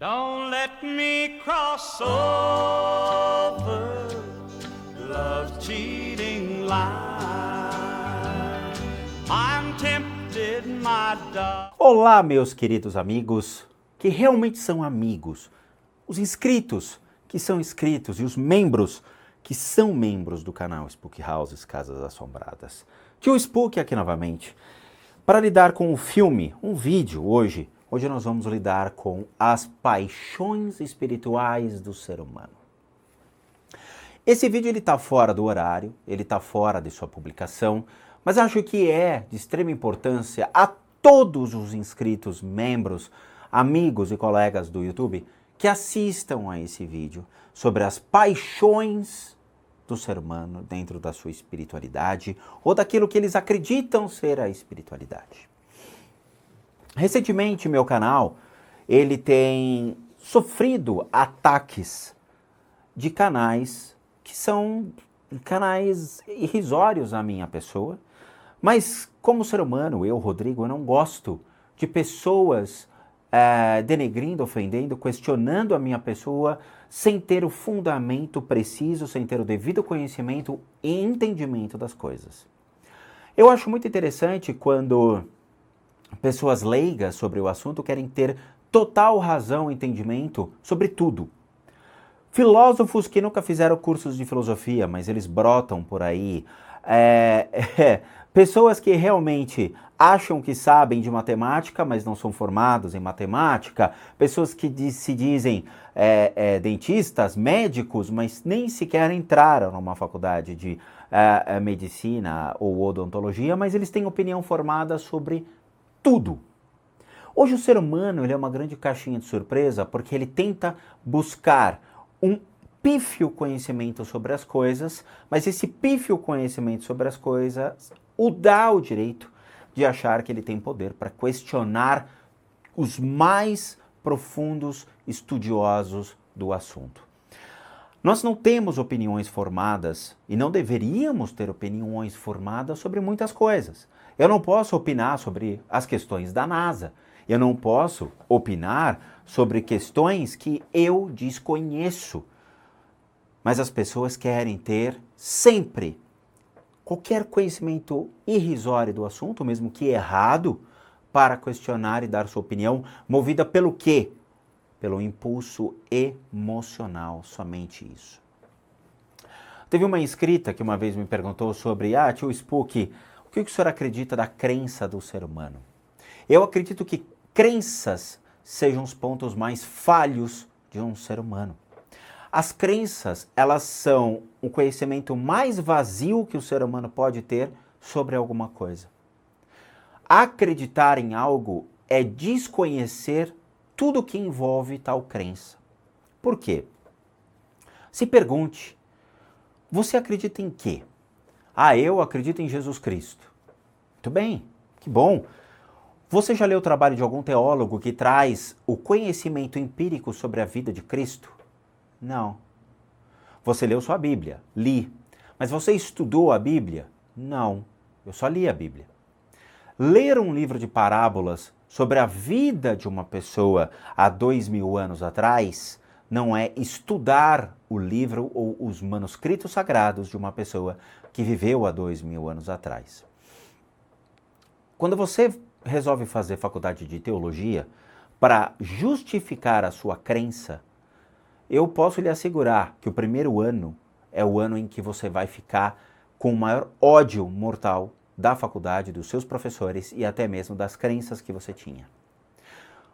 Don't let me cross over love's cheating line. I'm tempted, my darling. Olá, meus queridos amigos, que realmente são amigos, os inscritos que são inscritos e os membros que são membros do canal Spook Houses Casas Assombradas. Tio Spook aqui novamente, para lidar com o filme, um vídeo hoje. Hoje nós vamos lidar com as paixões espirituais do ser humano. Esse vídeo ele está fora do horário, ele está fora de sua publicação, mas acho que é de extrema importância a todos os inscritos, membros, amigos e colegas do YouTube que assistam a esse vídeo sobre as paixões do ser humano dentro da sua espiritualidade ou daquilo que eles acreditam ser a espiritualidade. Recentemente, meu canal, ele tem sofrido ataques de canais que são canais irrisórios à minha pessoa, mas como ser humano, eu, Rodrigo, eu não gosto de pessoas denegrindo, ofendendo, questionando a minha pessoa sem ter o fundamento preciso, sem ter o devido conhecimento e entendimento das coisas. Eu acho muito interessante quando pessoas leigas sobre o assunto querem ter total razão e entendimento sobre tudo. Filósofos que nunca fizeram cursos de filosofia, mas eles brotam por aí. Pessoas que realmente acham que sabem de matemática, mas não são formados em matemática. Pessoas que se dizem dentistas, médicos, mas nem sequer entraram numa faculdade de medicina ou odontologia, mas eles têm opinião formada sobre tudo. Hoje o ser humano ele é uma grande caixinha de surpresa porque ele tenta buscar um pífio conhecimento sobre as coisas, mas esse pífio conhecimento sobre as coisas o dá o direito de achar que ele tem poder para questionar os mais profundos estudiosos do assunto. Nós não temos opiniões formadas e não deveríamos ter opiniões formadas sobre muitas coisas. Eu não posso opinar sobre as questões da NASA. Eu não posso opinar sobre questões que eu desconheço. Mas as pessoas querem ter sempre qualquer conhecimento irrisório do assunto, mesmo que errado, para questionar e dar sua opinião, movida pelo quê? Pelo impulso emocional, somente isso. Teve uma inscrita que uma vez me perguntou sobre, tio Spook, o que o senhor acredita da crença do ser humano? Eu acredito que crenças sejam os pontos mais falhos de um ser humano. As crenças, elas são o conhecimento mais vazio que o ser humano pode ter sobre alguma coisa. Acreditar em algo é desconhecer tudo que envolve tal crença. Por quê? Se pergunte, você acredita em quê? Eu acredito em Jesus Cristo. Muito bem, que bom. Você já leu o trabalho de algum teólogo que traz o conhecimento empírico sobre a vida de Cristo? Não. Você leu sua Bíblia? Li. Mas você estudou a Bíblia? Não. Eu só li a Bíblia. Ler um livro de parábolas sobre a vida de uma pessoa há 2000 anos atrás não é estudar o livro ou os manuscritos sagrados de uma pessoa que viveu há 2000 anos atrás. Quando você resolve fazer faculdade de teologia para justificar a sua crença, eu posso lhe assegurar que o primeiro ano é o ano em que você vai ficar com o maior ódio mortal da faculdade, dos seus professores e até mesmo das crenças que você tinha.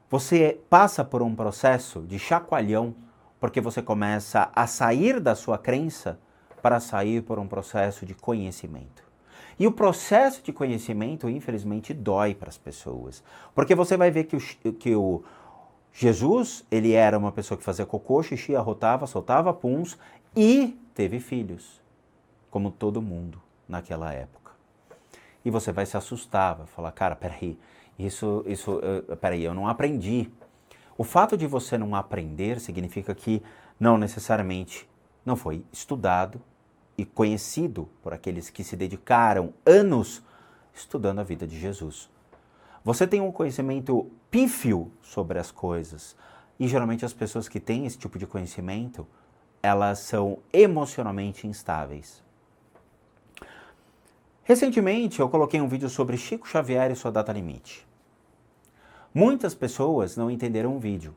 Você passa por um processo de chacoalhão porque você começa a sair da sua crença para sair por um processo de conhecimento. E o processo de conhecimento, infelizmente, dói para as pessoas. Porque você vai ver que o Jesus, ele era uma pessoa que fazia cocô, xixi, arrotava, soltava puns e teve filhos, como todo mundo naquela época. E você vai se assustar, vai falar, cara, peraí, peraí, eu não aprendi. O fato de você não aprender significa que não necessariamente não foi estudado e conhecido por aqueles que se dedicaram anos estudando a vida de Jesus. Você tem um conhecimento pífio sobre as coisas E geralmente as pessoas que têm esse tipo de conhecimento, elas são emocionalmente instáveis. Recentemente eu coloquei um vídeo sobre Chico Xavier e sua data limite. Muitas pessoas não entenderam o vídeo.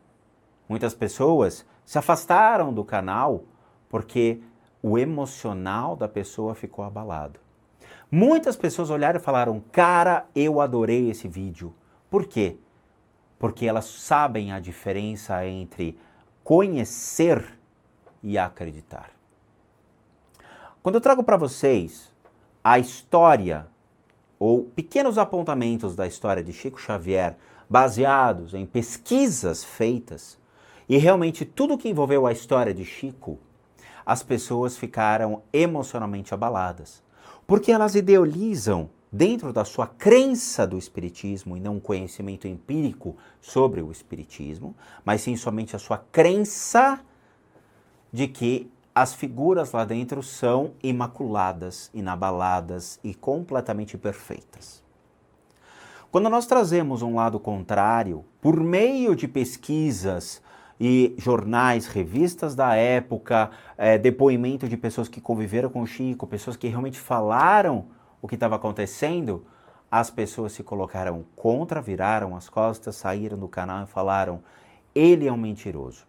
Muitas pessoas se afastaram do canal porque o emocional da pessoa ficou abalado. Muitas pessoas olharam e falaram, cara, eu adorei esse vídeo. Por quê? Porque elas sabem a diferença entre conhecer e acreditar. Quando eu trago para vocês a história ou pequenos apontamentos da história de Chico Xavier baseados em pesquisas feitas e realmente tudo que envolveu a história de Chico, as pessoas ficaram emocionalmente abaladas, porque elas idealizam dentro da sua crença do espiritismo e não um conhecimento empírico sobre o espiritismo, mas sim somente a sua crença de que as figuras lá dentro são imaculadas, inabaladas e completamente perfeitas. Quando nós trazemos um lado contrário, por meio de pesquisas e jornais, revistas da época, depoimento de pessoas que conviveram com o Chico, pessoas que realmente falaram o que estava acontecendo, as pessoas se colocaram contra, viraram as costas, saíram do canal e falaram, ele é um mentiroso.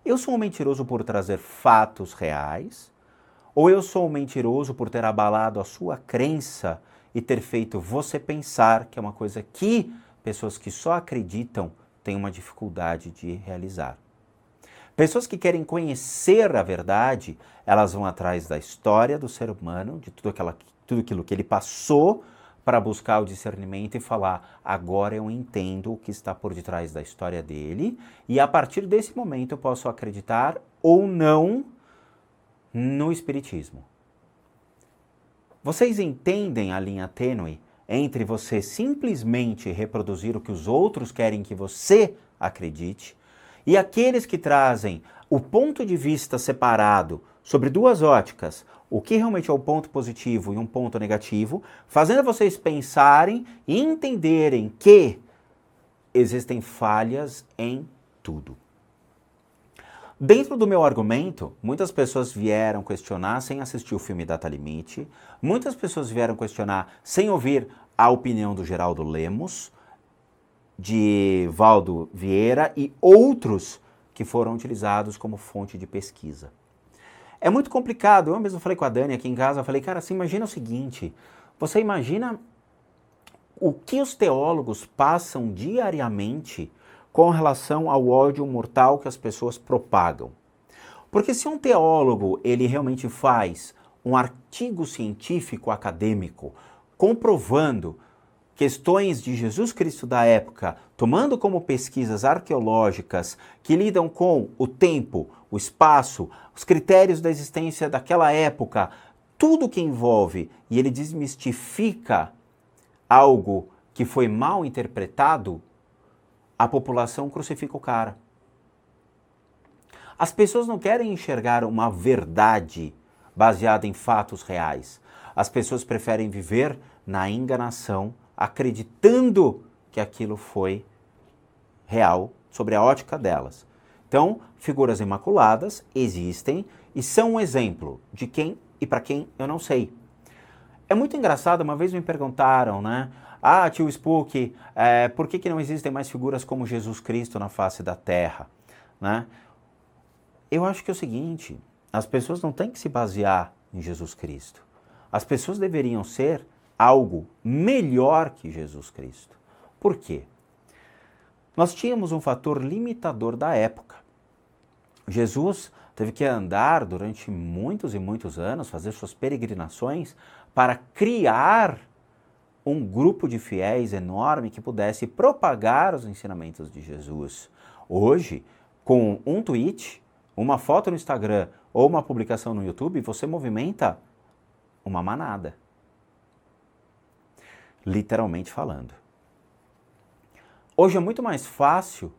Eu sou um mentiroso por trazer fatos reais? Ou eu sou um mentiroso por ter abalado a sua crença e ter feito você pensar que é uma coisa que pessoas que só acreditam têm uma dificuldade de realizar? Pessoas que querem conhecer a verdade, elas vão atrás da história do ser humano, de tudo aquilo que ele passou para buscar o discernimento e falar, agora eu entendo o que está por detrás da história dele e a partir desse momento eu posso acreditar ou não no espiritismo. Vocês entendem a linha tênue entre você simplesmente reproduzir o que os outros querem que você acredite e aqueles que trazem o ponto de vista separado sobre duas óticas, o que realmente é o ponto positivo e um ponto negativo, fazendo vocês pensarem e entenderem que existem falhas em tudo. Dentro do meu argumento, muitas pessoas vieram questionar sem assistir o filme Data Limite, muitas pessoas vieram questionar sem ouvir a opinião do Geraldo Lemos, de Valdo Vieira e outros que foram utilizados como fonte de pesquisa. É muito complicado, eu mesmo falei com a Dani aqui em casa, eu falei, cara, você imagina o seguinte, você imagina o que os teólogos passam diariamente com relação ao ódio mortal que as pessoas propagam. Porque se um teólogo, ele realmente faz um artigo científico acadêmico comprovando questões de Jesus Cristo da época, tomando como pesquisas arqueológicas que lidam com o tempo, o espaço, os critérios da existência daquela época, tudo que envolve, e ele desmistifica algo que foi mal interpretado, a população crucifica o cara. As pessoas não querem enxergar uma verdade baseada em fatos reais. As pessoas preferem viver na enganação, acreditando que aquilo foi real sobre a ótica delas. Então, figuras imaculadas existem e são um exemplo de quem e para quem eu não sei. É muito engraçado, uma vez me perguntaram, né? Ah, tio Spook, por que não existem mais figuras como Jesus Cristo na face da Terra? Né? Eu acho que é o seguinte, as pessoas não têm que se basear em Jesus Cristo. As pessoas deveriam ser algo melhor que Jesus Cristo. Por quê? Nós tínhamos um fator limitador da época. Jesus teve que andar durante muitos e muitos anos, fazer suas peregrinações para criar um grupo de fiéis enorme que pudesse propagar os ensinamentos de Jesus. Hoje, com um tweet, uma foto no Instagram ou uma publicação no YouTube, você movimenta uma manada. Literalmente falando. Hoje é muito mais fácil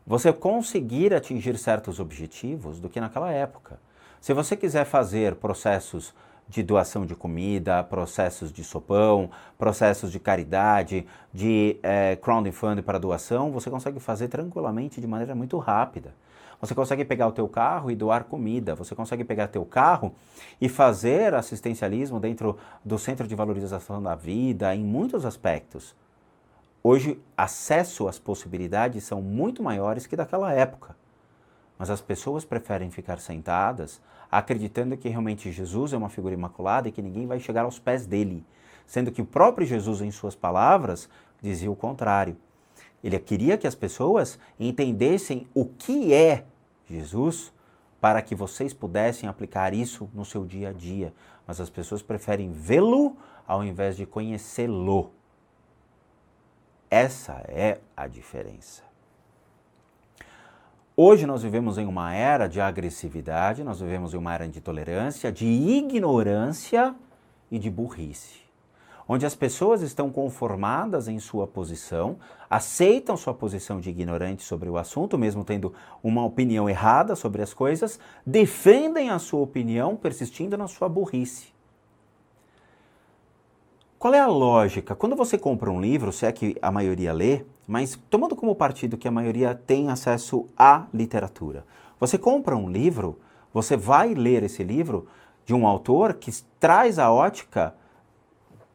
você conseguir atingir certos objetivos do que naquela época. Se você quiser fazer processos de doação de comida, processos de sopão, processos de caridade, de crowdfunding para doação, você consegue fazer tranquilamente de maneira muito rápida. Você consegue pegar o teu carro e doar comida, você consegue pegar teu carro e fazer assistencialismo dentro do Centro de Valorização da Vida, em muitos aspectos. Hoje, acesso às possibilidades são muito maiores que daquela época. Mas as pessoas preferem ficar sentadas, acreditando que realmente Jesus é uma figura imaculada e que ninguém vai chegar aos pés dele. Sendo que o próprio Jesus, em suas palavras, dizia o contrário. Ele queria que as pessoas entendessem o que é Jesus para que vocês pudessem aplicar isso no seu dia a dia. Mas as pessoas preferem vê-lo ao invés de conhecê-lo. Essa é a diferença. Hoje nós vivemos em uma era de agressividade, nós vivemos em uma era de intolerância, de ignorância e de burrice. Onde as pessoas estão conformadas em sua posição, aceitam sua posição de ignorante sobre o assunto, mesmo tendo uma opinião errada sobre as coisas, defendem a sua opinião persistindo na sua burrice. Qual é a lógica? Quando você compra um livro, se é que a maioria lê, mas tomando como partido que a maioria tem acesso à literatura, você compra um livro, você vai ler esse livro de um autor que traz a ótica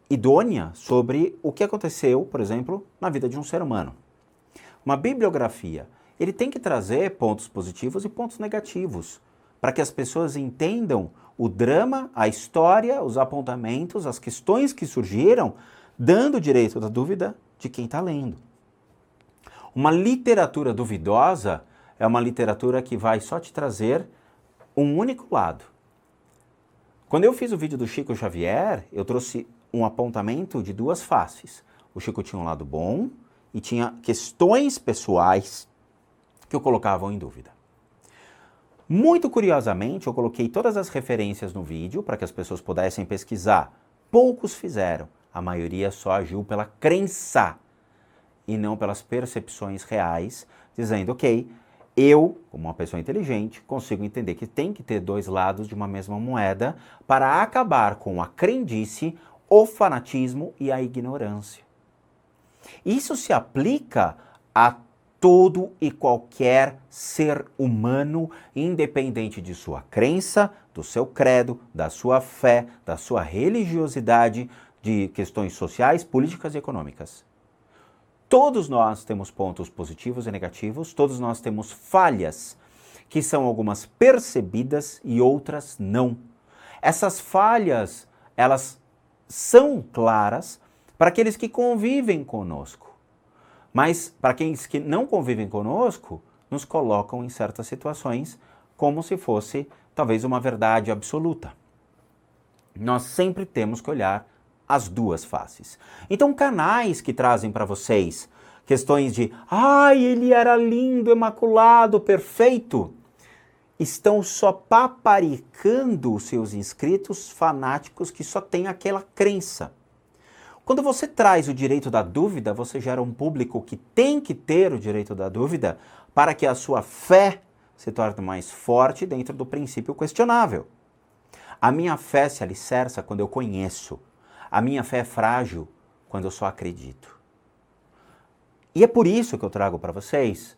idônea sobre o que aconteceu, por exemplo, na vida de um ser humano. Uma bibliografia, ele tem que trazer pontos positivos e pontos negativos, para que as pessoas entendam o drama, a história, os apontamentos, as questões que surgiram, dando o direito da dúvida de quem está lendo. Uma literatura duvidosa é uma literatura que vai só te trazer um único lado. Quando eu fiz o vídeo do Chico Xavier, eu trouxe um apontamento de duas faces. O Chico tinha um lado bom e tinha questões pessoais que o colocavam em dúvida. Muito curiosamente, eu coloquei todas as referências no vídeo para que as pessoas pudessem pesquisar. Poucos fizeram. A maioria só agiu pela crença e não pelas percepções reais, dizendo, ok, eu, como uma pessoa inteligente, consigo entender que tem que ter dois lados de uma mesma moeda para acabar com a crendice, o fanatismo e a ignorância. Isso se aplica a todo e qualquer ser humano, independente de sua crença, do seu credo, da sua fé, da sua religiosidade, de questões sociais, políticas e econômicas. Todos nós temos pontos positivos e negativos, todos nós temos falhas, que são algumas percebidas e outras não. Essas falhas, elas são claras para aqueles que convivem conosco. Mas para aqueles que não convivem conosco, nos colocam em certas situações como se fosse talvez uma verdade absoluta. Nós sempre temos que olhar as duas faces. Então, canais que trazem para vocês questões de ai, ele era lindo, imaculado, perfeito, estão só paparicando os seus inscritos fanáticos que só têm aquela crença. Quando você traz o direito da dúvida, você gera um público que tem que ter o direito da dúvida para que a sua fé se torne mais forte dentro do princípio questionável. A minha fé se alicerça quando eu conheço. A minha fé é frágil quando eu só acredito. E é por isso que eu trago para vocês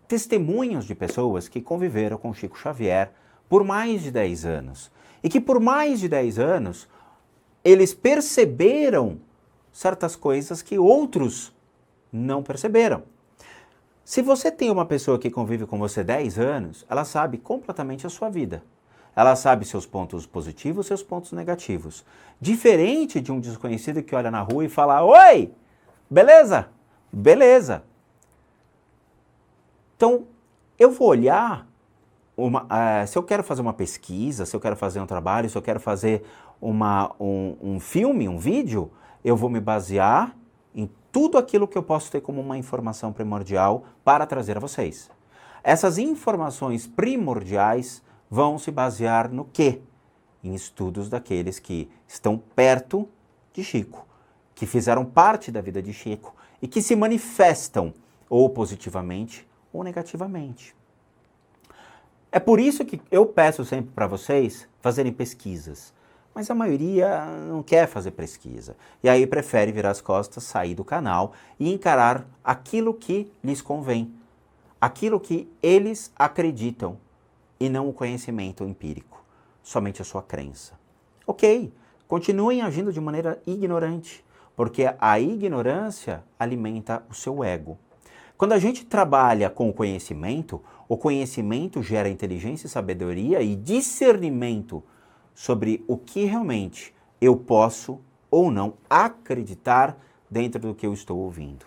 testemunhos de pessoas que conviveram com Chico Xavier por mais de 10 anos. E que por mais de 10 anos, eles perceberam certas coisas que outros não perceberam. Se você tem uma pessoa que convive com você 10 anos, ela sabe completamente a sua vida. Ela sabe seus pontos positivos, seus pontos negativos. Diferente de um desconhecido que olha na rua e fala, oi, beleza? Beleza. Então, eu vou olhar, se eu quero fazer uma pesquisa, se eu quero fazer um trabalho, se eu quero fazer um filme, um vídeo, eu vou me basear em tudo aquilo que eu posso ter como uma informação primordial para trazer a vocês. Essas informações primordiais vão se basear no quê? Em estudos daqueles que estão perto de Chico, que fizeram parte da vida de Chico e que se manifestam ou positivamente ou negativamente. É por isso que eu peço sempre para vocês fazerem pesquisas, Mas a maioria não quer fazer pesquisa. E aí prefere virar as costas, sair do canal e encarar aquilo que lhes convém. Aquilo que eles acreditam e não o conhecimento empírico. Somente a sua crença. Ok, continuem agindo de maneira ignorante, porque a ignorância alimenta o seu ego. Quando a gente trabalha com o conhecimento gera inteligência e sabedoria e discernimento sobre o que realmente eu posso ou não acreditar dentro do que eu estou ouvindo.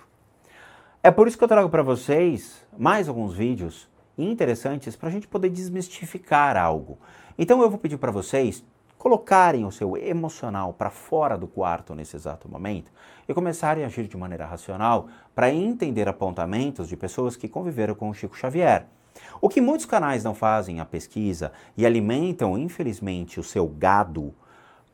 É por isso que eu trago para vocês mais alguns vídeos interessantes para a gente poder desmistificar algo. Então eu vou pedir para vocês colocarem o seu emocional para fora do quarto nesse exato momento e começarem a agir de maneira racional para entender apontamentos de pessoas que conviveram com o Chico Xavier. O que muitos canais não fazem a pesquisa e alimentam, infelizmente, o seu gado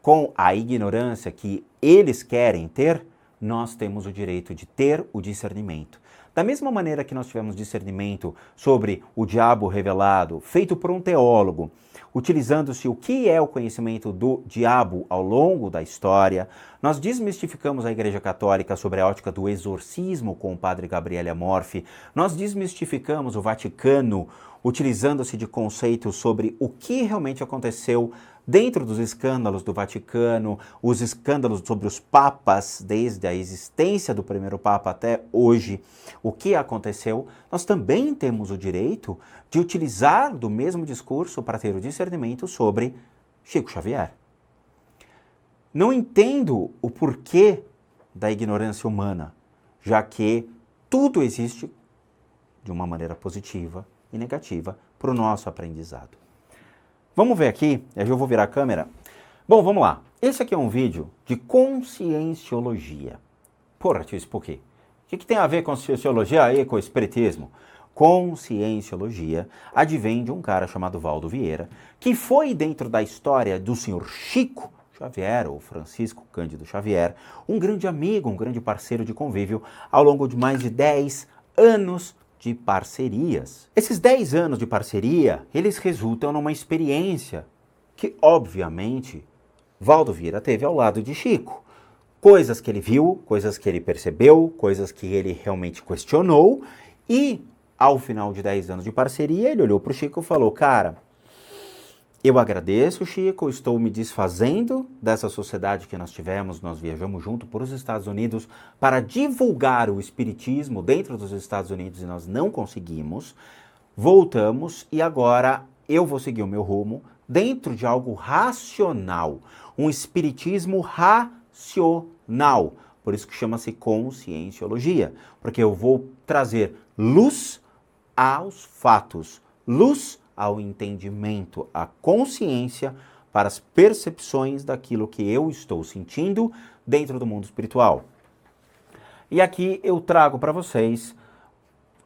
com a ignorância que eles querem ter, nós temos o direito de ter o discernimento. Da mesma maneira que nós tivemos discernimento sobre o diabo revelado, feito por um teólogo, utilizando-se o que é o conhecimento do diabo ao longo da história, nós desmistificamos a Igreja Católica sobre a ótica do exorcismo com o padre Gabriele Amorfi, nós desmistificamos o Vaticano utilizando-se de conceitos sobre o que realmente aconteceu dentro dos escândalos do Vaticano, os escândalos sobre os papas, desde a existência do primeiro papa até hoje, o que aconteceu, nós também temos o direito de utilizar do mesmo discurso para ter o discernimento sobre Chico Xavier. Não entendo o porquê da ignorância humana, já que tudo existe de uma maneira positiva e negativa para o nosso aprendizado. Vamos ver aqui, eu vou virar a câmera. Bom, vamos lá. Esse aqui é um vídeo de conscienciologia. Porra, tio Spooky, o que tem a ver com conscienciologia aí com o espiritismo? Conscienciologia advém de um cara chamado Valdo Vieira, que foi dentro da história do senhor Chico Xavier, ou Francisco Cândido Xavier, um grande amigo, um grande parceiro de convívio ao longo de mais de 10 anos de parcerias. Esses 10 anos de parceria, eles resultam numa experiência que, obviamente, Valdo Vieira teve ao lado de Chico. Coisas que ele viu, coisas que ele percebeu, coisas que ele realmente questionou e, ao final de 10 anos de parceria, ele olhou para o Chico e falou, cara, eu agradeço, Chico, estou me desfazendo dessa sociedade que nós tivemos, nós viajamos junto para os Estados Unidos para divulgar o espiritismo dentro dos Estados Unidos e nós não conseguimos. Voltamos e agora eu vou seguir o meu rumo dentro de algo racional, um espiritismo racional. Por isso que chama-se conscienciologia, porque eu vou trazer luz aos fatos, luz ao entendimento, à consciência para as percepções daquilo que eu estou sentindo dentro do mundo espiritual. E aqui eu trago para vocês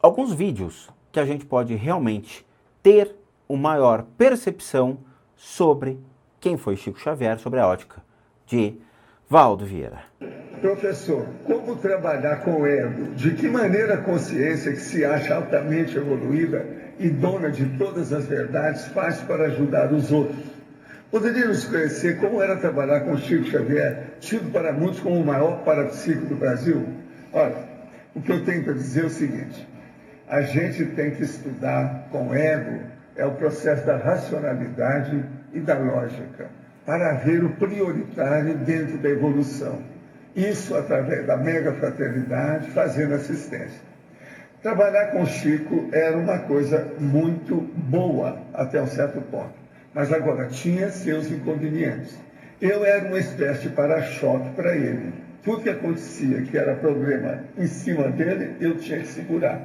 alguns vídeos que a gente pode realmente ter uma maior percepção sobre quem foi Chico Xavier, sobre a ótica de Valdo Vieira. Professor, como trabalhar com o ego? De que maneira a consciência que se acha altamente evoluída e dona de todas as verdades faz para ajudar os outros? Poderíamos conhecer como era trabalhar com Chico Xavier, tido para muitos como o maior parapsíquico do Brasil? Olha, o que eu tenho para dizer é o seguinte, a gente tem que estudar com ego, é o processo da racionalidade e da lógica, para ver o prioritário dentro da evolução. Isso através da mega fraternidade, fazendo assistência. Trabalhar com Chico era uma coisa muito boa até um certo ponto, mas agora tinha seus inconvenientes. Eu era uma espécie de para-choque para ele. Tudo que acontecia que era problema em cima dele, eu tinha que segurar.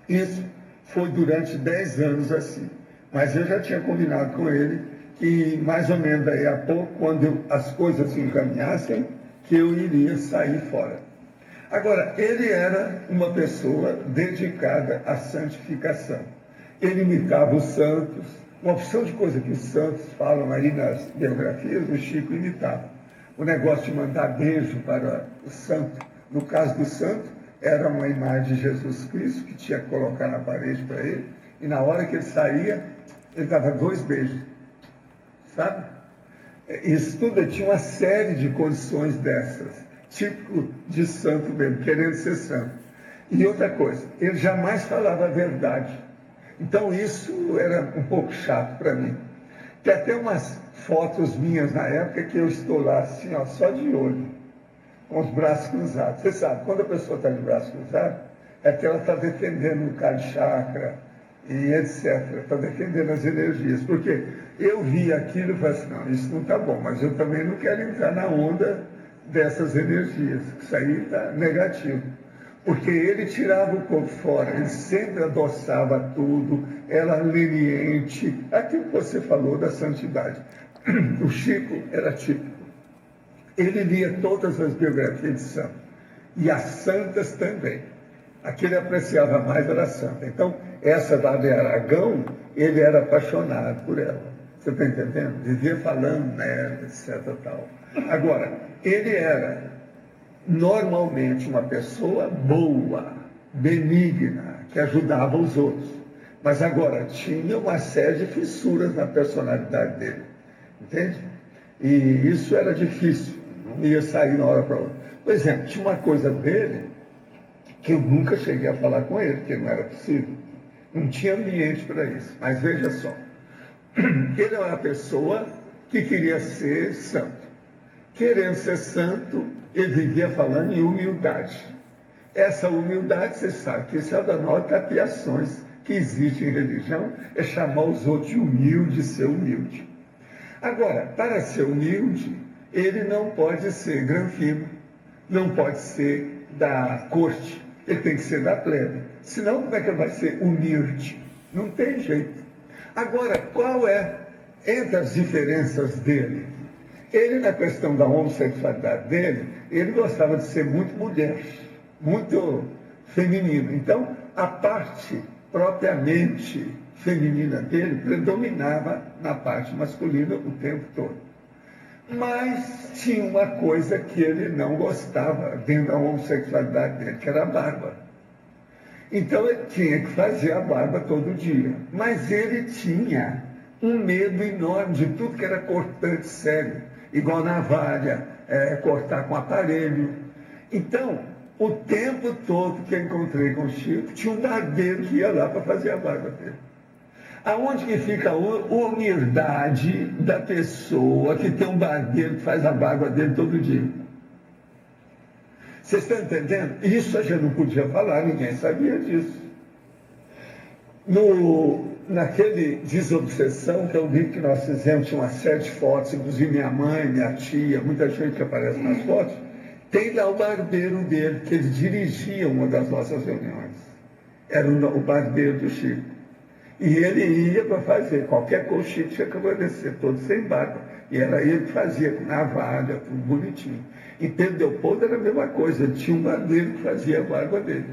Isso foi durante 10 anos assim. Mas eu já tinha combinado com ele que mais ou menos daí a pouco, quando as coisas se encaminhassem, que eu iria sair fora. Agora, ele era uma pessoa dedicada à santificação. Ele imitava os santos, uma opção de coisa que os santos falam aí nas biografias, o Chico imitava. O negócio de mandar beijo para o santo, no caso do santo, era uma imagem de Jesus Cristo que tinha que colocar na parede para ele, e na hora que ele saía, ele dava 2 beijos, sabe? Isso tudo tinha uma série de condições dessas, típico de santo mesmo, querendo ser santo. E outra coisa, ele jamais falava a verdade. Então isso era um pouco chato para mim. Tem até umas fotos minhas na época que eu estou lá assim, ó, só de olho, com os braços cruzados. Você sabe, quando a pessoa está de braço cruzado, é que ela está defendendo o Kali Chakra e etc. Está defendendo as energias. Porque eu vi aquilo e falei assim, não, isso não está bom, mas eu também não quero entrar na onda dessas energias. Isso aí está negativo. Porque ele tirava o corpo fora, ele sempre adoçava tudo, era leniente. Aquilo que você falou da santidade. O Chico era típico. Ele lia todas as biografias de santo. E as santas também. A que ele apreciava mais era a santa. Então, essa da de Aragão, ele era apaixonado por ela. Você está entendendo? Vivia falando nela, etc. Tal. Agora, ele era normalmente uma pessoa boa, benigna, que ajudava os outros. Mas agora, tinha uma série de fissuras na personalidade dele. Entende? E isso era difícil. Não ia sair na hora para outra. Por exemplo, tinha uma coisa dele que eu nunca cheguei a falar com ele, porque não era possível. Não tinha ambiente para isso. Mas veja só. Ele era uma pessoa que queria ser santo. Querendo ser santo, ele vivia falando em humildade. Essa humildade, você sabe, que esse é uma das maiores tapiações que existe em religião, é chamar os outros de humilde, ser humilde. Agora, para ser humilde, ele não pode ser granfino, não pode ser da corte, ele tem que ser da plebe. Senão, como é que ele vai ser humilde? Não tem jeito. Agora, qual é, entre as diferenças dele? Ele, na questão da homossexualidade dele, ele gostava de ser muito mulher, muito feminino. Então, a parte propriamente feminina dele predominava na parte masculina o tempo todo. Mas tinha uma coisa que ele não gostava dentro da homossexualidade dele, que era a barba. Então ele tinha que fazer a barba todo dia. Mas ele tinha um medo enorme de tudo que era cortante sério, igual navalha, cortar com aparelho. Então, o tempo todo que eu encontrei com o Chico, tinha um barbeiro que ia lá para fazer a barba dele. Aonde que fica a humildade da pessoa que tem um barbeiro que faz a barba dele todo dia? Vocês estão entendendo? Isso a gente não podia falar, ninguém sabia disso. Naquele Desobsessão, que é o livro que nós fizemos, tinha uma série de fotos, inclusive minha mãe, minha tia, muita gente que aparece nas fotos, tem lá o barbeiro dele, que ele dirigia uma das nossas reuniões. Era o barbeiro do Chico. E ele ia para fazer qualquer coisa, o Chico tinha que obedecer, todo sem barba. E era ele que fazia, com navalha, tudo bonitinho. E Pedro Leopoldo era a mesma coisa, ele tinha um barbeiro que fazia a barba dele.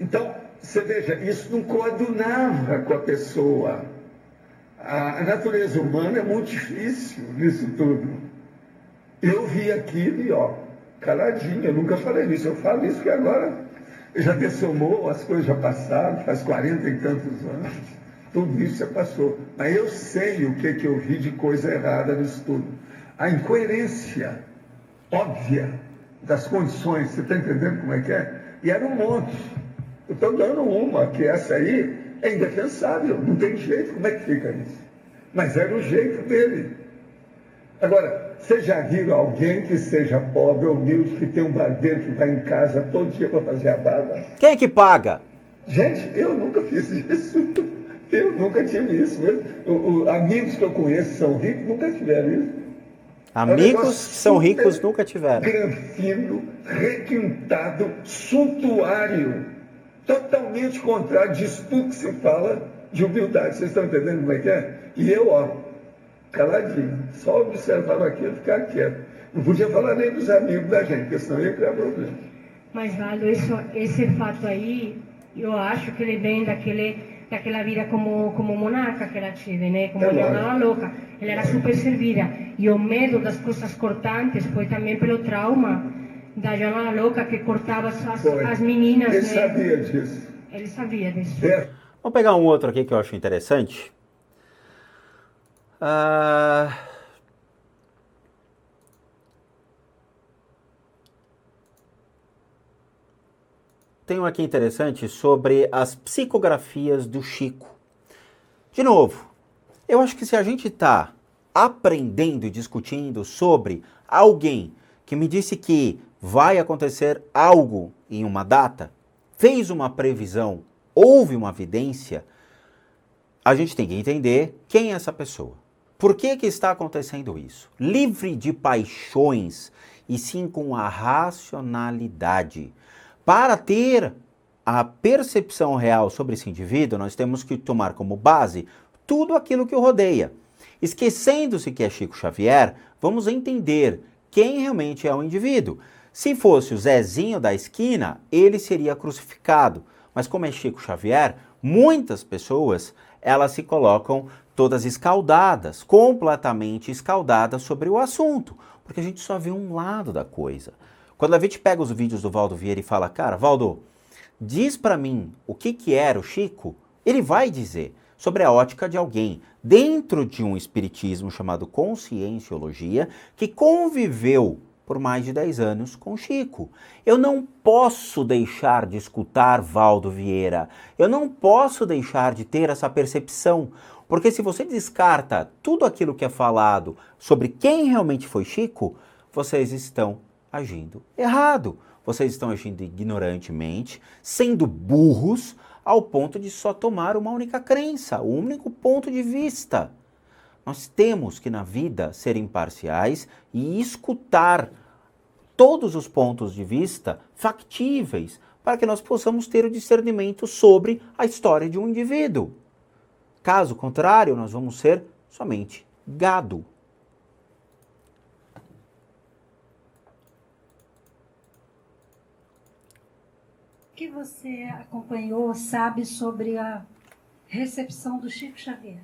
Então, você veja, isso não coadunava com a pessoa. A natureza humana é muito difícil nisso tudo. Eu vi aquilo e, ó, caladinho, eu nunca falei isso. Eu falo isso que agora já dessomou, as coisas já passaram, faz 40 e tantos anos. Tudo isso já passou. Mas eu sei o que eu vi de coisa errada nisso tudo. A incoerência óbvia das condições, você está entendendo como é que é? E era um monte. Eu estou dando uma, que essa aí é indefensável, não tem jeito, como é que fica isso? Mas era o jeito dele. Agora, vocês já viram alguém que seja pobre ou humilde, que tem um barbeiro que vai em casa todo dia para fazer a barba? Quem é que paga? Gente, eu nunca fiz isso. Eu nunca tive isso mesmo. Amigos que eu conheço que são ricos nunca tiveram isso. Amigos que são ricos nunca tiveram. Granfino, requintado, suntuário. Totalmente contrário disso tudo que se fala de humildade. Vocês estão entendendo como é que é? E eu, ó, caladinho, só observava aquilo e ficava quieto. Não podia falar nem dos amigos da gente, porque senão ia criar problema. Mas, Valdo, esse fato aí, eu acho que ele vem daquela vida como monarca que ela tive, né? Como ela andava louca. Ela era super servida. E o medo das coisas cortantes foi também pelo trauma da Joana Louca, que cortava as meninas, Ele né? sabia disso. Ele sabia disso. Vamos pegar um outro aqui que eu acho interessante. tenho aqui interessante sobre as psicografias do Chico. De novo, eu acho que se a gente está aprendendo e discutindo sobre alguém que me disse que vai acontecer algo em uma data, fez uma previsão, houve uma evidência, a gente tem que entender quem é essa pessoa. Por que que está acontecendo isso? Livre de paixões e sim com a racionalidade. Para ter a percepção real sobre esse indivíduo, nós temos que tomar como base tudo aquilo que o rodeia. Esquecendo-se que é Chico Xavier, vamos entender quem realmente é o indivíduo. Se fosse o Zezinho da esquina, ele seria crucificado. Mas como é Chico Xavier, muitas pessoas, elas se colocam todas escaldadas, completamente escaldadas sobre o assunto, porque a gente só vê um lado da coisa. Quando a gente pega os vídeos do Valdo Vieira e fala, cara, Valdo, diz pra mim o que era o Chico, ele vai dizer sobre a ótica de alguém dentro de um espiritismo chamado Conscienciologia, que conviveu por mais de 10 anos com Chico. Eu não posso deixar de escutar Valdo Vieira, eu não posso deixar de ter essa percepção, porque se você descarta tudo aquilo que é falado sobre quem realmente foi Chico, vocês estão agindo errado. Vocês estão agindo ignorantemente, sendo burros, ao ponto de só tomar uma única crença, um único ponto de vista. Nós temos que, na vida, ser imparciais e escutar todos os pontos de vista factíveis para que nós possamos ter o discernimento sobre a história de um indivíduo. Caso contrário, nós vamos ser somente gado. O que você acompanhou, sabe sobre a recepção do Chico Xavier?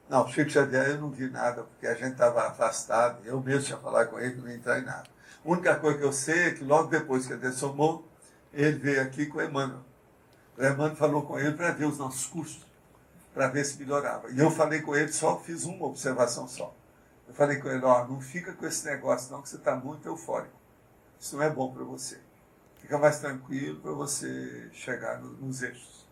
Não, o Chico Xavier eu não vi nada, porque a gente estava afastado, eu mesmo tinha falado com ele, não ia entrar em nada. A única coisa que eu sei é que logo depois que ele dessomou, ele veio aqui com o Emmanuel. O Emmanuel falou com ele para ver os nossos cursos, para ver se melhorava. E eu falei com ele, só fiz uma observação só. Eu falei com ele, ó, não fica com esse negócio não, que você está muito eufórico. Isso não é bom para você. Fica mais tranquilo para você chegar nos eixos.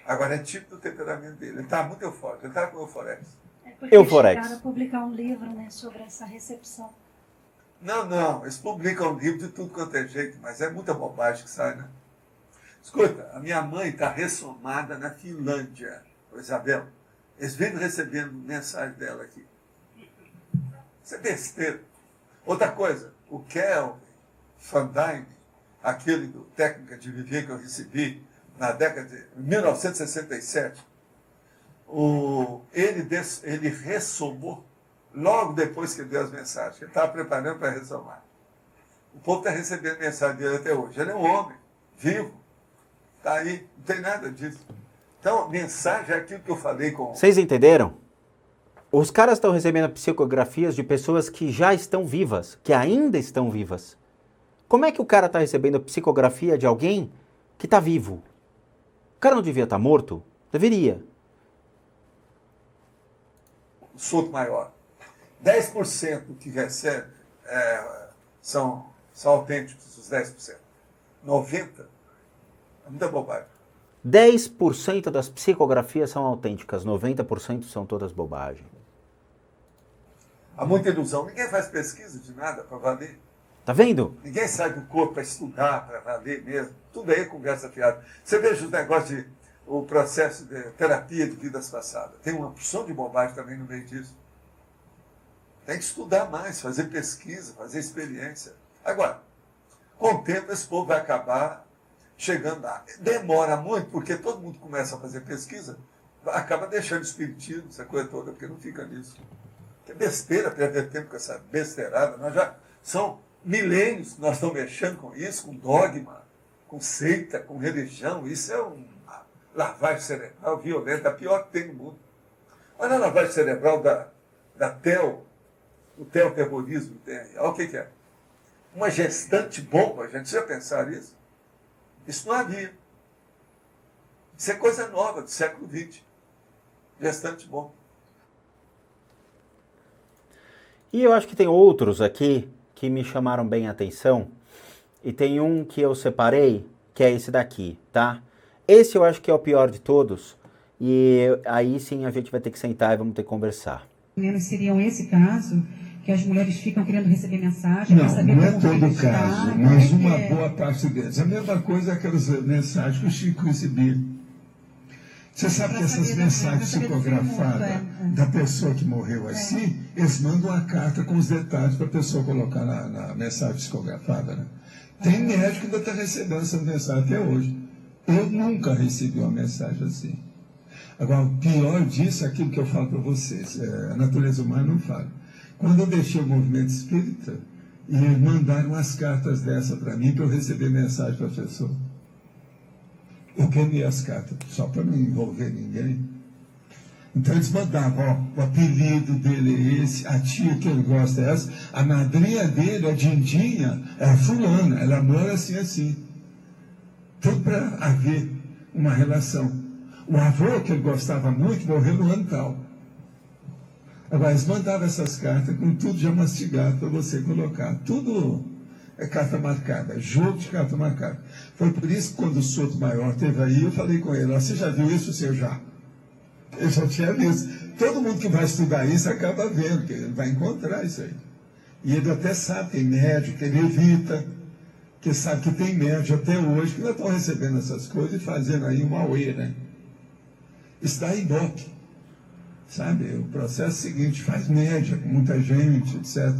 Agora é tipo do temperamento dele. Ele está muito eufórico, ele está com euforex. É porque Euforex. chegaram a publicar um livro, né, sobre essa recepção. Não, eles publicam livro de tudo quanto é jeito, mas é muita bobagem que sai, né? Escuta, a minha mãe está ressomada na Finlândia, Isabel. Eles vêm recebendo mensagem dela aqui. Isso é besteira. Outra coisa, o Kelvin Van Dyne, aquele do Técnica de Viver que eu recebi na década de 1967, ele ressomou logo depois que ele deu as mensagens. Ele estava preparando para ressomar. O povo está recebendo mensagem dele até hoje. Ele é um homem, vivo, está aí, não tem nada disso. Então, mensagem é aquilo que eu falei com... Vocês entenderam? Os caras estão recebendo psicografias de pessoas que já estão vivas, que ainda estão vivas. Como é que o cara está recebendo psicografia de alguém que está vivo? O cara não devia estar morto? Deveria. Um solto maior. 10% que recebe são autênticos, os 10%. 90% é muita bobagem. 10% das psicografias são autênticas, 90% são todas bobagem. Há muita ilusão. Ninguém faz pesquisa de nada para valer. Tá vendo? Ninguém sai do corpo para estudar, para valer mesmo. Tudo aí é conversa fiada. Você veja os negócios o processo de terapia de vidas passadas. Tem uma porção de bobagem também no meio disso. Tem que estudar mais, fazer pesquisa, fazer experiência. Agora, com o tempo esse povo vai acabar chegando lá. Demora muito, porque todo mundo começa a fazer pesquisa, acaba deixando o espiritismo, essa coisa toda, porque não fica nisso. Que besteira perder tempo com essa besteirada. Nós já são milênios que nós estamos mexendo com isso, com dogma, com seita, com religião. Isso é uma lavagem cerebral violenta, a pior que tem no mundo. Olha a lavagem cerebral da TEL, o TEL-terrorismo tem aí. Olha o que é. Uma gestante bomba, gente, já pensaram isso? Isso não havia. Isso é coisa nova, do século XX. Gestante bomba. E eu acho que tem outros aqui que me chamaram bem a atenção. E tem um que eu separei, que é esse daqui, tá? Esse eu acho que é o pior de todos, e aí sim a gente vai ter que sentar e vamos ter que conversar. Menos seriam esse caso, que as mulheres ficam querendo receber mensagem, Não, para saber não é como o filho todo está, caso, como mas é que uma é? boa parte deles. A mesma coisa é aquelas mensagens que o Chico recebia. Você sabe Pra que essas saber mensagens pra saber do psicografadas mundo, da pessoa que morreu assim, eles mandam uma carta com os detalhes para a pessoa colocar na mensagem psicografada, né? Tem médico que ainda está recebendo essas mensagens até hoje. Eu nunca recebi uma mensagem assim. Agora, o pior disso é aquilo que eu falo para vocês. A natureza humana não fala. Quando eu deixei o movimento espírita, e eles mandaram umas cartas dessa para mim, para eu receber mensagem para a pessoa. Eu queimei as cartas, só para não envolver ninguém. Então eles mandavam, ó, o apelido dele é esse, a tia que ele gosta é essa, a madrinha dele, a Dindinha, é a fulana, ela mora assim, assim. Tudo para haver uma relação. O avô, que ele gostava muito, morreu no ano tal. Agora, eles mandavam essas cartas com tudo já mastigado para você colocar. Tudo é carta marcada, jogo de carta marcada. Foi por isso que quando o Souto Maior esteve aí, eu falei com ele, ó, você já viu isso, seu já? Eu já tinha visto. Todo mundo que vai estudar isso acaba vendo, que ele vai encontrar isso aí. E ele até sabe, tem médico, que ele evita, que sabe que tem médico até hoje, que ainda estão recebendo essas coisas e fazendo aí uma auê, né? Isso dá ibope. Sabe, o processo seguinte, faz média com muita gente, etc.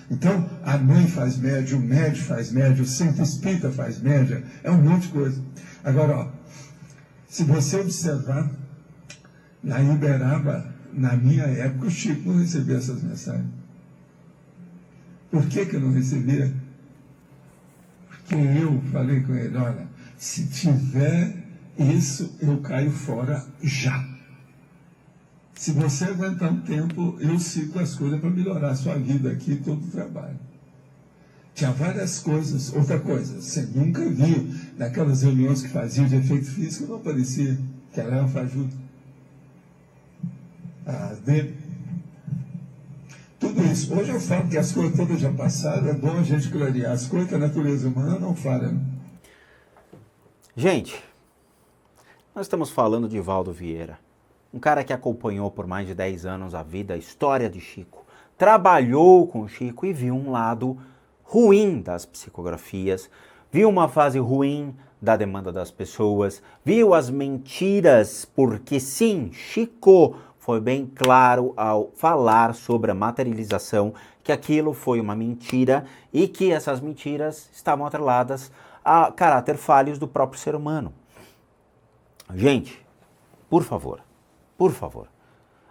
Então, a mãe faz média, o médico faz média, o centro espírita faz média, é um monte de coisa. Agora, ó, se você observar, lá em Uberaba, na minha época, o Chico não recebia essas mensagens. Por que eu não recebia? Porque eu falei com ele, olha, se tiver isso, eu caio fora já. Se você aguentar um tempo, eu sigo as coisas para melhorar a sua vida aqui, todo o trabalho. Tinha várias coisas. Outra coisa, você nunca viu naquelas reuniões que faziam de efeito físico, não aparecia, que era uma fajuta. Dele. Tudo isso. Hoje eu falo que as coisas todas já passaram, é bom a gente clarear as coisas que a natureza humana não falha. Né? Gente, nós estamos falando de Valdo Vieira. Um cara que acompanhou por mais de 10 anos a vida, a história de Chico, trabalhou com Chico e viu um lado ruim das psicografias, viu uma fase ruim da demanda das pessoas, viu as mentiras, porque sim, Chico foi bem claro ao falar sobre a materialização, que aquilo foi uma mentira e que essas mentiras estavam atreladas a caráter falhos do próprio ser humano. Gente, por favor,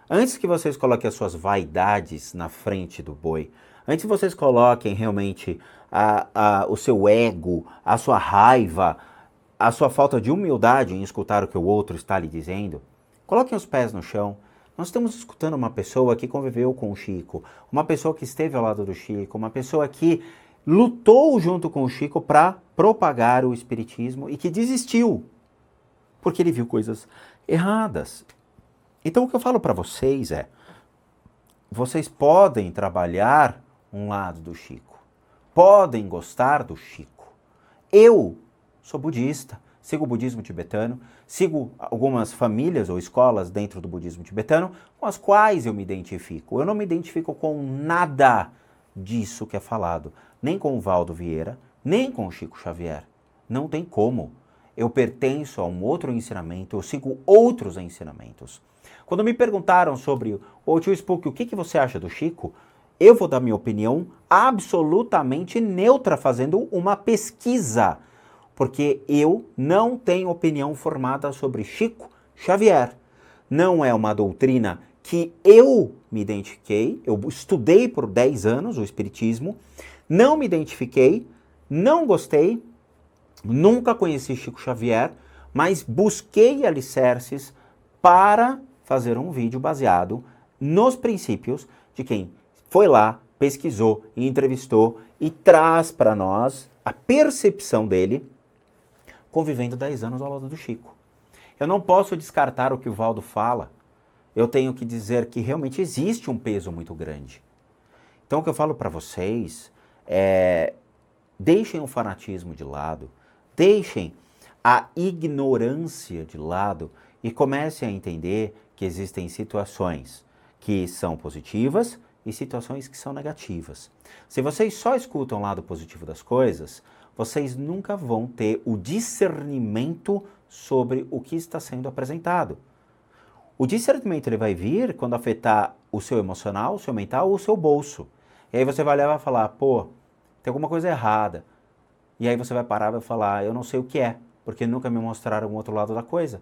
antes que vocês coloquem as suas vaidades na frente do boi, antes que vocês coloquem realmente o seu ego, a sua raiva, a sua falta de humildade em escutar o que o outro está lhe dizendo, coloquem os pés no chão. Nós estamos escutando uma pessoa que conviveu com o Chico, uma pessoa que esteve ao lado do Chico, uma pessoa que lutou junto com o Chico para propagar o espiritismo e que desistiu, porque ele viu coisas erradas. Então o que eu falo para vocês é, vocês podem trabalhar um lado do Chico, podem gostar do Chico. Eu sou budista, sigo o budismo tibetano, sigo algumas famílias ou escolas dentro do budismo tibetano com as quais eu me identifico. Eu não me identifico com nada disso que é falado, nem com o Valdo Vieira, nem com o Chico Xavier. Não tem como. Eu pertenço a um outro ensinamento, eu sigo outros ensinamentos. Quando me perguntaram sobre o tio Spook, o que você acha do Chico, eu vou dar minha opinião absolutamente neutra, fazendo uma pesquisa, porque eu não tenho opinião formada sobre Chico Xavier. Não é uma doutrina que eu me identifiquei, eu estudei por 10 anos o Espiritismo, não me identifiquei, não gostei, nunca conheci Chico Xavier, mas busquei alicerces para fazer um vídeo baseado nos princípios de quem foi lá, pesquisou e entrevistou e traz para nós a percepção dele convivendo 10 anos ao lado do Chico. Eu não posso descartar o que o Valdo fala, eu tenho que dizer que realmente existe um peso muito grande. Então o que eu falo para vocês é, deixem o fanatismo de lado, deixem a ignorância de lado e comecem a entender que existem situações que são positivas e situações que são negativas. Se vocês só escutam o lado positivo das coisas, vocês nunca vão ter o discernimento sobre o que está sendo apresentado. O discernimento ele vai vir quando afetar o seu emocional, o seu mental ou o seu bolso. E aí você vai olhar e vai falar, pô, tem alguma coisa errada. E aí você vai parar e vai falar, eu não sei o que é, porque nunca me mostraram o outro lado da coisa.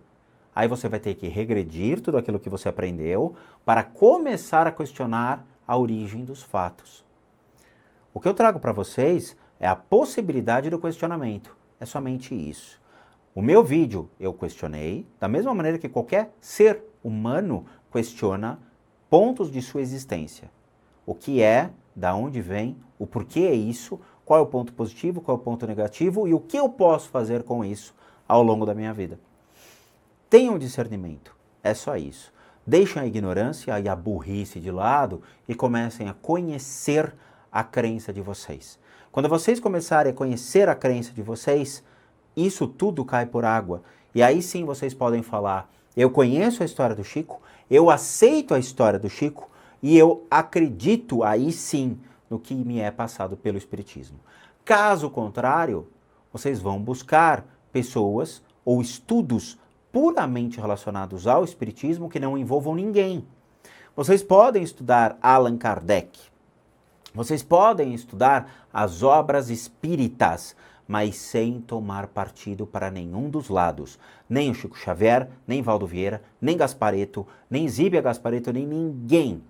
Aí você vai ter que regredir tudo aquilo que você aprendeu para começar a questionar a origem dos fatos. O que eu trago para vocês é a possibilidade do questionamento. É somente isso. O meu vídeo eu questionei, da mesma maneira que qualquer ser humano questiona pontos de sua existência. O que é, da onde vem, o porquê é isso, qual é o ponto positivo, qual é o ponto negativo e o que eu posso fazer com isso ao longo da minha vida. Tenham discernimento, é só isso. Deixem a ignorância e a burrice de lado e comecem a conhecer a crença de vocês. Quando vocês começarem a conhecer a crença de vocês, isso tudo cai por água. E aí sim vocês podem falar, eu conheço a história do Chico, eu aceito a história do Chico e eu acredito aí sim no que me é passado pelo Espiritismo. Caso contrário, vocês vão buscar pessoas ou estudos puramente relacionados ao Espiritismo que não envolvam ninguém. Vocês podem estudar Allan Kardec, vocês podem estudar as obras espíritas, mas sem tomar partido para nenhum dos lados. Nem o Chico Xavier, nem Valdo Vieira, nem Gasparetto, nem Zíbia Gasparetto, nem ninguém.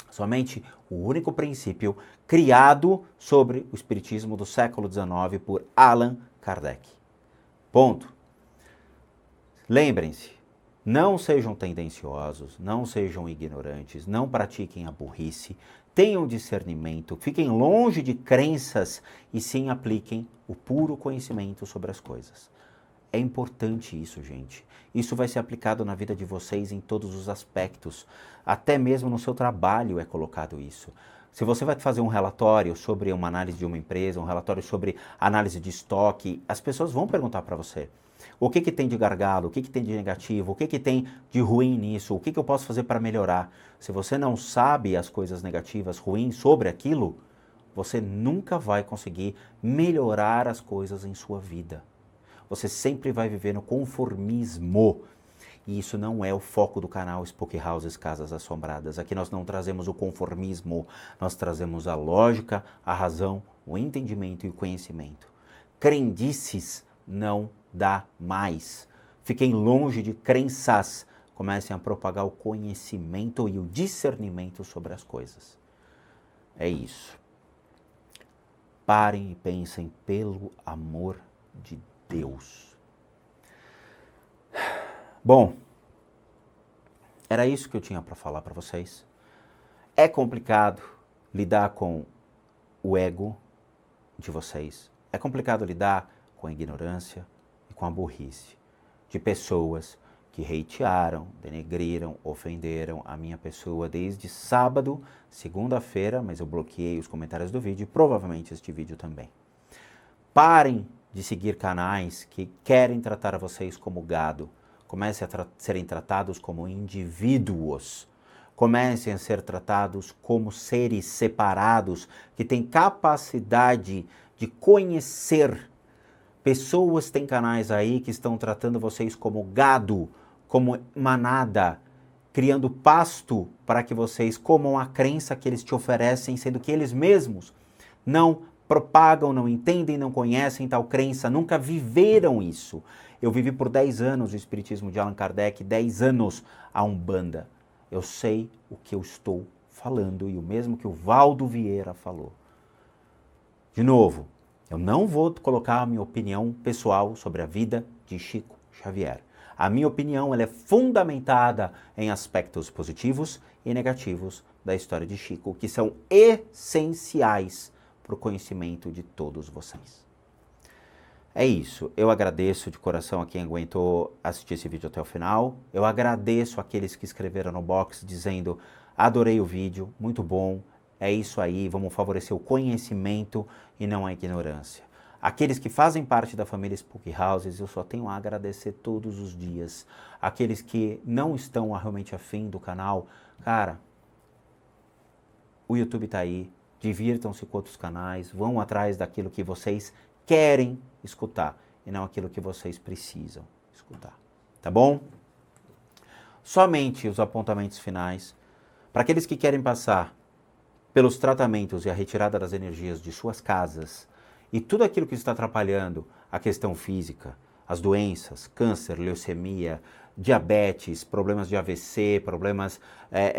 Somente o único princípio criado sobre o Espiritismo do século XIX por Allan Kardec. Ponto. Lembrem-se, não sejam tendenciosos, não sejam ignorantes, não pratiquem a burrice, tenham discernimento, fiquem longe de crenças e sim apliquem o puro conhecimento sobre as coisas. É importante isso, gente. Isso vai ser aplicado na vida de vocês em todos os aspectos. Até mesmo no seu trabalho é colocado isso. Se você vai fazer um relatório sobre uma análise de uma empresa, um relatório sobre análise de estoque, as pessoas vão perguntar para você. O que tem de gargalo, o que tem de negativo, o que tem de ruim nisso, o que eu posso fazer para melhorar. Se você não sabe as coisas negativas, ruins sobre aquilo, você nunca vai conseguir melhorar as coisas em sua vida. Você sempre vai viver no conformismo. E isso não é o foco do canal Spooky Houses Casas Assombradas. Aqui nós não trazemos o conformismo, nós trazemos a lógica, a razão, o entendimento e o conhecimento. Crendices não dá mais. Fiquem longe de crenças. Comecem a propagar o conhecimento e o discernimento sobre as coisas. É isso. Parem e pensem pelo amor de Deus. Bom, era isso que eu tinha para falar para vocês. É complicado lidar com o ego de vocês. É complicado lidar com a ignorância e com a burrice de pessoas que hatearam, denegriram, ofenderam a minha pessoa desde sábado, segunda-feira, mas eu bloqueei os comentários do vídeo e provavelmente este vídeo também. Parem de seguir canais que querem tratar vocês como gado. Comecem a serem tratados como indivíduos. Comecem a ser tratados como seres separados que têm capacidade de conhecer. Pessoas têm canais aí que estão tratando vocês como gado, como manada, criando pasto para que vocês comam a crença que eles te oferecem, sendo que eles mesmos não propagam, não entendem, não conhecem tal crença, nunca viveram isso. Eu vivi por 10 anos o Espiritismo de Allan Kardec, 10 anos a Umbanda. Eu sei o que eu estou falando e o mesmo que o Valdo Vieira falou. De novo, eu não vou colocar a minha opinião pessoal sobre a vida de Chico Xavier. A minha opinião ela é fundamentada em aspectos positivos e negativos da história de Chico, que são essenciais para o conhecimento de todos vocês. É isso. Eu agradeço de coração a quem aguentou assistir esse vídeo até o final. Eu agradeço aqueles que escreveram no box dizendo adorei o vídeo, muito bom. É isso aí, vamos favorecer o conhecimento e não a ignorância. Aqueles que fazem parte da família Spook Houses, eu só tenho a agradecer todos os dias. Aqueles que não estão realmente afim do canal, cara, o YouTube tá aí, divirtam-se com outros canais, vão atrás daquilo que vocês querem escutar e não aquilo que vocês precisam escutar, tá bom? Somente os apontamentos finais. Para aqueles que querem passar pelos tratamentos e a retirada das energias de suas casas e tudo aquilo que está atrapalhando a questão física, as doenças, câncer, leucemia, diabetes, problemas de AVC, problemas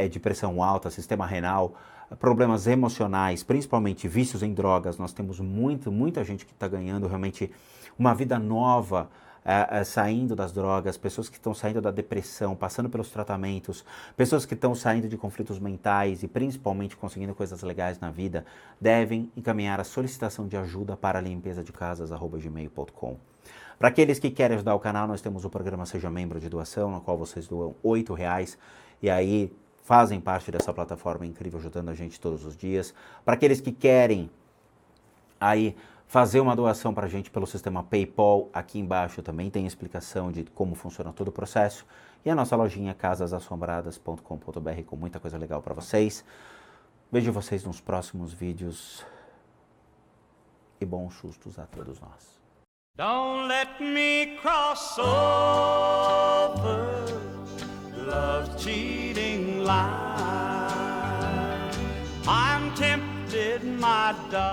de pressão alta, sistema renal, problemas emocionais, principalmente vícios em drogas, nós temos muita gente que está ganhando realmente uma vida nova, saindo das drogas, pessoas que estão saindo da depressão, passando pelos tratamentos, pessoas que estão saindo de conflitos mentais e principalmente conseguindo coisas legais na vida, devem encaminhar a solicitação de ajuda para a limpeza de casas@gmail.com. Para aqueles que querem ajudar o canal, nós temos o programa Seja Membro de Doação, no qual vocês doam R$8 e aí fazem parte dessa plataforma incrível ajudando a gente todos os dias. Para aqueles que querem aí fazer uma doação para a gente pelo sistema PayPal, aqui embaixo também tem explicação de como funciona todo o processo. E a nossa lojinha casasassombradas.com.br com muita coisa legal para vocês. Vejo vocês nos próximos vídeos e bons sustos a todos nós. Don't let me cross over love's cheating line. I'm tempted, my darling.